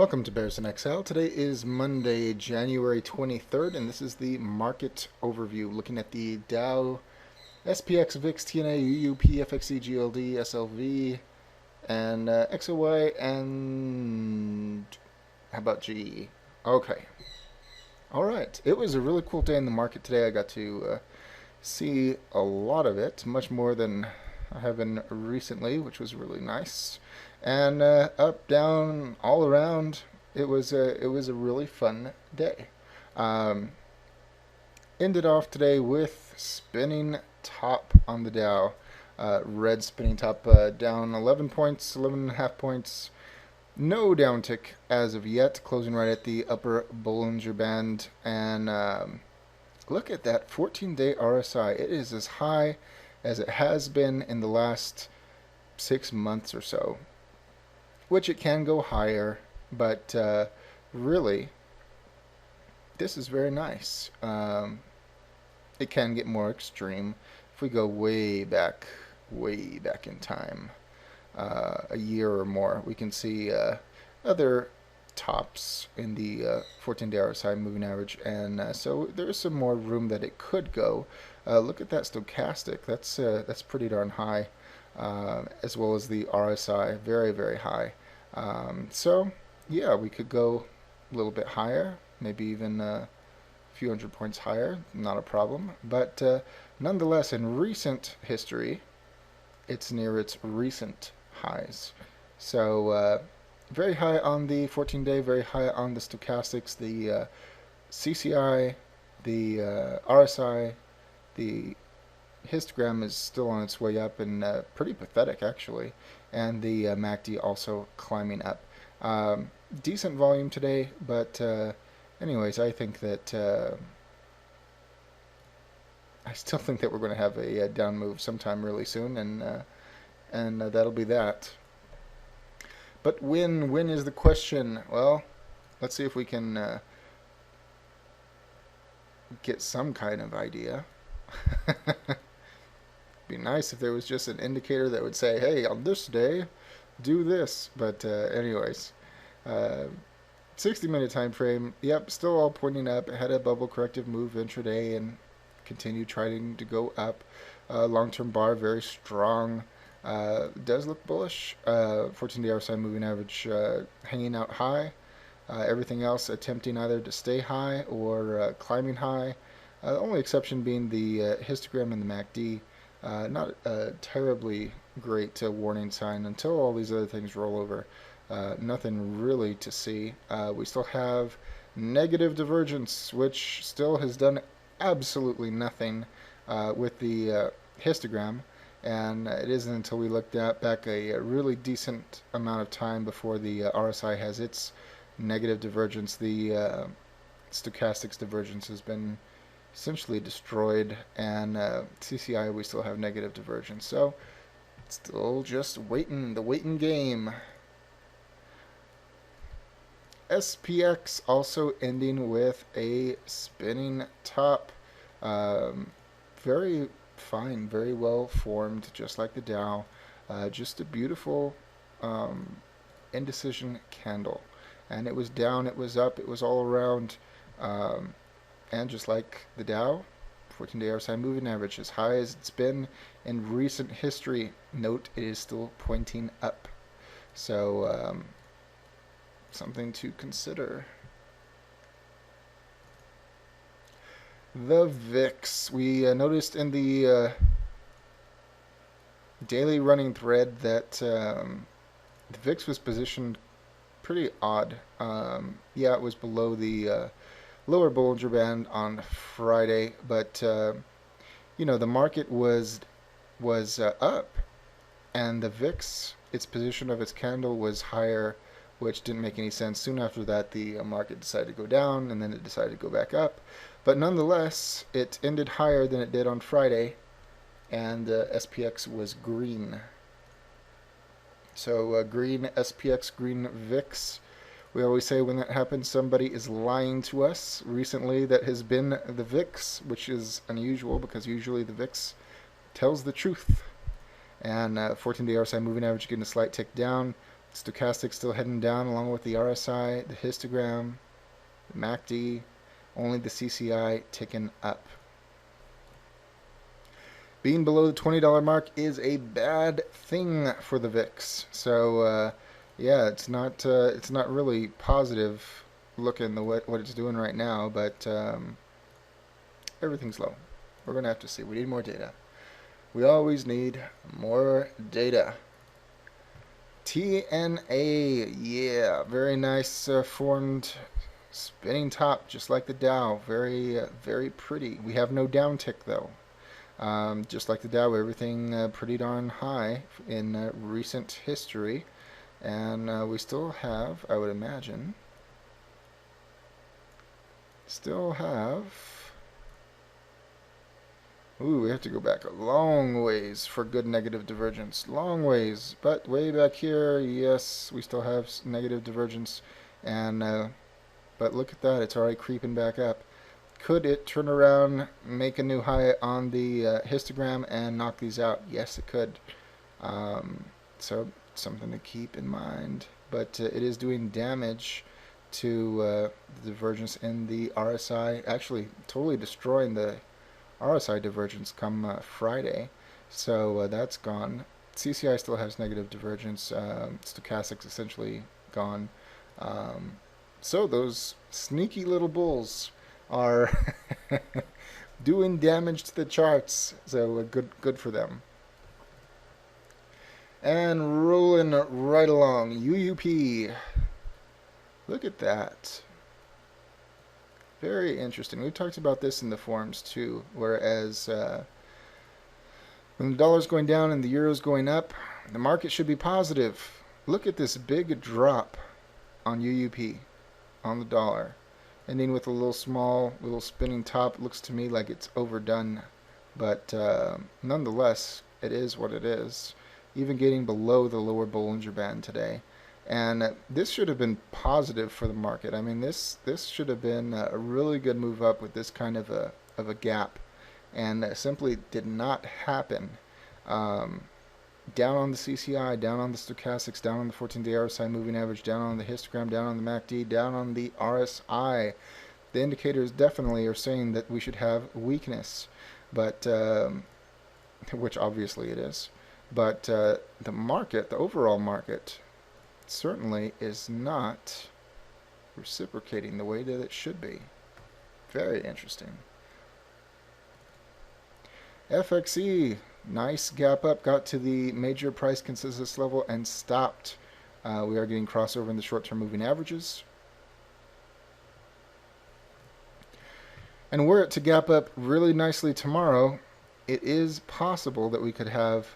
Welcome to Bears in Exile. Today is Monday, January 23rd, and this is the market overview looking at the Dow, SPX, VIX, TNA, UUP, FXE, GLD, SLV, and XOY, and how about GE? Okay. All right. It was a really cool day in the market today. I got to see a lot of it, much more than I have been recently, which was really nice. And up, down, all around, it was a really fun day. Um, Ended off today with spinning top on the Dow. Red spinning top down 11 points, 11 and a half points. No downtick as of yet, closing right at the upper Bollinger Band. And look at that 14-day RSI. It is as high as it has been in the last 6 months or so, which it can go higher, but really, this is very nice. It can get more extreme if we go way back in time, a year or more. We can see other tops in the 14-day RSI moving average, and so there's some more room that it could go. Look at that stochastic. That's pretty darn high, as well as the RSI, very high. So yeah, we could go a little bit higher, maybe even a few hundred points higher, not a problem. But nonetheless, in recent history, it's near its recent highs. So very high on the 14-day, very high on the stochastics, the CCI, the RSI, the histogram is still on its way up and pretty pathetic actually, and the MACD also climbing up. Decent volume today, but anyways, I think that I still think that we're going to have a down move sometime really soon, and that'll be that. But when is the question? Well, let's see if we can get some kind of idea. Be nice if there was just an indicator that would say, hey, on this day, do this. But anyways, 60-minute time frame, yep, still all pointing up. It had a bubble corrective move intraday and continued trying to go up. Long-term bar, very strong. Does look bullish. 14-day RSI moving average hanging out high. Everything else attempting either to stay high or climbing high. The only exception being the histogram and the MACD. Not a terribly great warning sign until all these other things roll over. Nothing really to see. We still have negative divergence, which still has done absolutely nothing with the histogram. And it isn't until we look back a really decent amount of time before the RSI has its negative divergence. The stochastics divergence has been essentially destroyed, and CCI we still have negative divergence. So still just waiting, the waiting game. SPX also ending with a spinning top. Very fine, very well formed, just like the Dow. Just a beautiful indecision candle. And it was down, it was up, it was all around. And just like the Dow, 14-day RSI moving average, as high as it's been in recent history. Note it is still pointing up. So something to consider. The VIX. We noticed in the daily running thread that the VIX was positioned pretty odd. Yeah, it was below the lower Bollinger Band on Friday, but the market was up, and the VIX, its position of its candle was higher, which didn't make any sense. Soon after that, the market decided to go down, and then it decided to go back up. But nonetheless, it ended higher than it did on Friday, and SPX was green. So green SPX, green VIX. We always say when that happens, somebody is lying to us. Recently, that has been the VIX, which is unusual because usually the VIX tells the truth. And 14-day RSI moving average getting a slight tick down. Stochastic still heading down along with the RSI, the histogram, the MACD, only the CCI ticking up. Being below the $20 mark is a bad thing for the VIX. So yeah, it's not really positive looking what it's doing right now, but everything's low. We're gonna have to see. We need more data. We always need more data. TNA, yeah, very nice formed spinning top, just like the Dow. Very pretty. We have no downtick though. Just like the Dow, everything pretty darn high in recent history, and we still have, I would imagine, ooh, we have to go back a long ways for good negative divergence. Long ways. But way back here, yes, we still have negative divergence. And but look at that, it's already creeping back up. Could it turn around, make a new high on the histogram and knock these out? Yes, it could. So something to keep in mind. But it is doing damage to the divergence in the RSI. Actually, totally destroying the RSI divergence come Friday, so that's gone. CCI still has negative divergence. Stochastic's essentially gone. So those sneaky little bulls are doing damage to the charts. So good for them. And rolling right along, UUP. Look at that. Very interesting. We've talked about this in the forums too, whereas when the dollar's going down and the euro's going up, the market should be positive. Look at this big drop on UUP, on the dollar, ending with a little spinning top. It looks to me like it's overdone, but nonetheless, it is what it is. Even getting below the lower Bollinger Band today. And this should have been positive for the market. I mean, this should have been a really good move up with this kind of a gap, and simply did not happen. Down on the CCI, down on the stochastics, down on the 14-day RSI moving average, down on the histogram, down on the MACD, down on the RSI. The indicators definitely are saying that we should have weakness, but which obviously it is. But the market, the overall market, certainly is not reciprocating the way that it should be. Very interesting. FXE, nice gap up, got to the major price consensus level and stopped. We are getting crossover in the short-term moving averages. And were it to gap up really nicely tomorrow, it is possible that we could have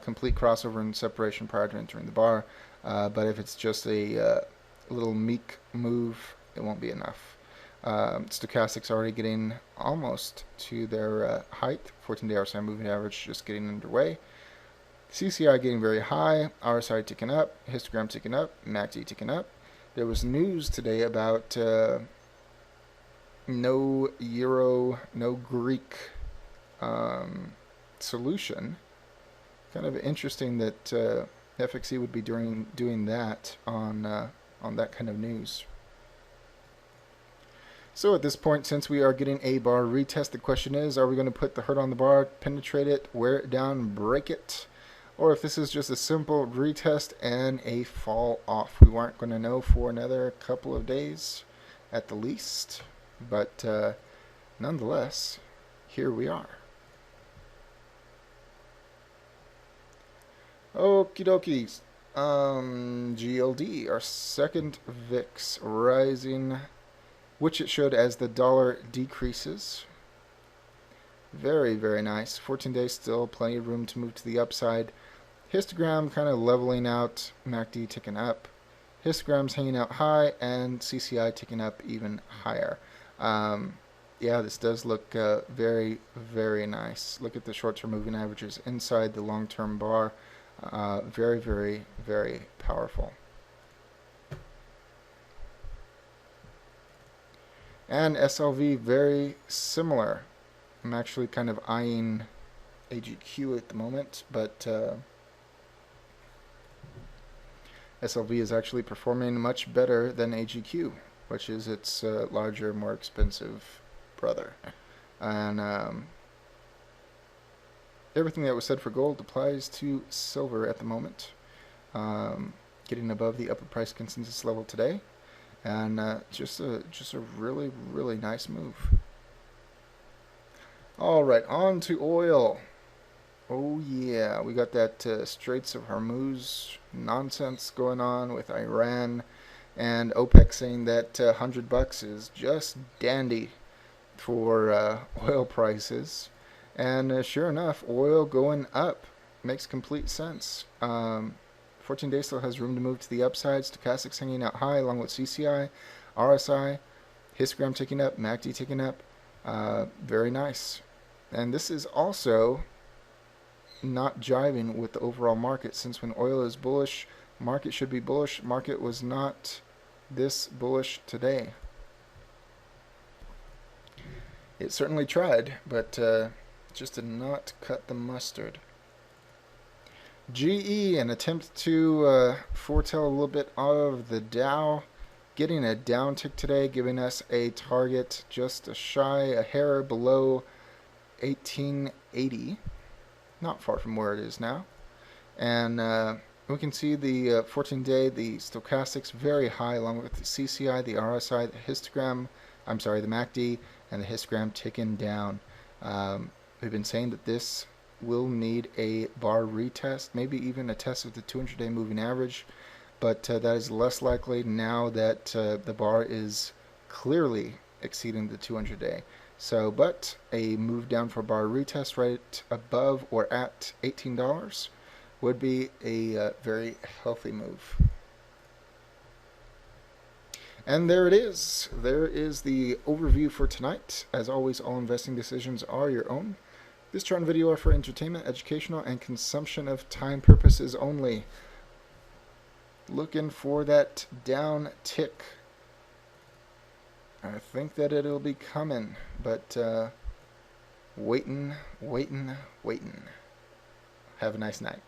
complete crossover and separation prior to entering the bar. But if it's just a little meek move, it won't be enough. Stochastics already getting almost to their height. 14-day RSI moving average just getting underway. CCI getting very high. RSI ticking up. Histogram ticking up. MACD ticking up. There was news today about no Euro, no Greek solution. Kind of interesting that FXE would be doing that on that kind of news. So at this point, since we are getting a bar retest, the question is, are we going to put the hurt on the bar, penetrate it, wear it down, break it? Or if this is just a simple retest and a fall off. We aren't going to know for another couple of days at the least. But nonetheless, here we are. Okie dokies. GLD, our second VIX, rising, which it should as the dollar decreases. Very, very nice. 14 days still, plenty of room to move to the upside. Histogram kind of leveling out, MACD ticking up. Histogram's hanging out high, and CCI ticking up even higher. Yeah, this does look very, very nice. Look at the short-term moving averages inside the long-term bar. Very, very, very powerful. And SLV, very similar. I'm actually kind of eyeing AGQ at the moment, but SLV is actually performing much better than AGQ, which is its larger, more expensive brother. And everything that was said for gold applies to silver at the moment. Getting above the upper price consensus level today, and just a really, really nice move. All right, on to oil. Oh yeah, we got that Straits of Hormuz nonsense going on with Iran, and OPEC saying that $100 is just dandy for oil prices, and sure enough, oil going up makes complete sense. 14-day still has room to move to the upside. Stochastics hanging out high along with CCI, RSI, histogram ticking up, MACD ticking up. Very nice. And this is also not jiving with the overall market, since when oil is bullish, market should be bullish. Market was not this bullish today. It certainly tried, but just did not cut the mustard. GE, an attempt to foretell a little bit of the Dow, getting a downtick today, giving us a target just a hair below 1880, not far from where it is now. And we can see the 14-day, the stochastics very high, along with the CCI, the RSI, the histogram, I'm sorry, the MACD, and the histogram ticking down. We've been saying that this will need a bar retest, maybe even a test of the 200-day moving average, but that is less likely now that the bar is clearly exceeding the 200-day. So, but a move down for bar retest right above or at $18 would be a very healthy move. And there it is. There is the overview for tonight. As always, all investing decisions are your own. This chart and video are for entertainment, educational, and consumption of time purposes only. Looking for that down tick. I think that it'll be coming, but waiting. Have a nice night.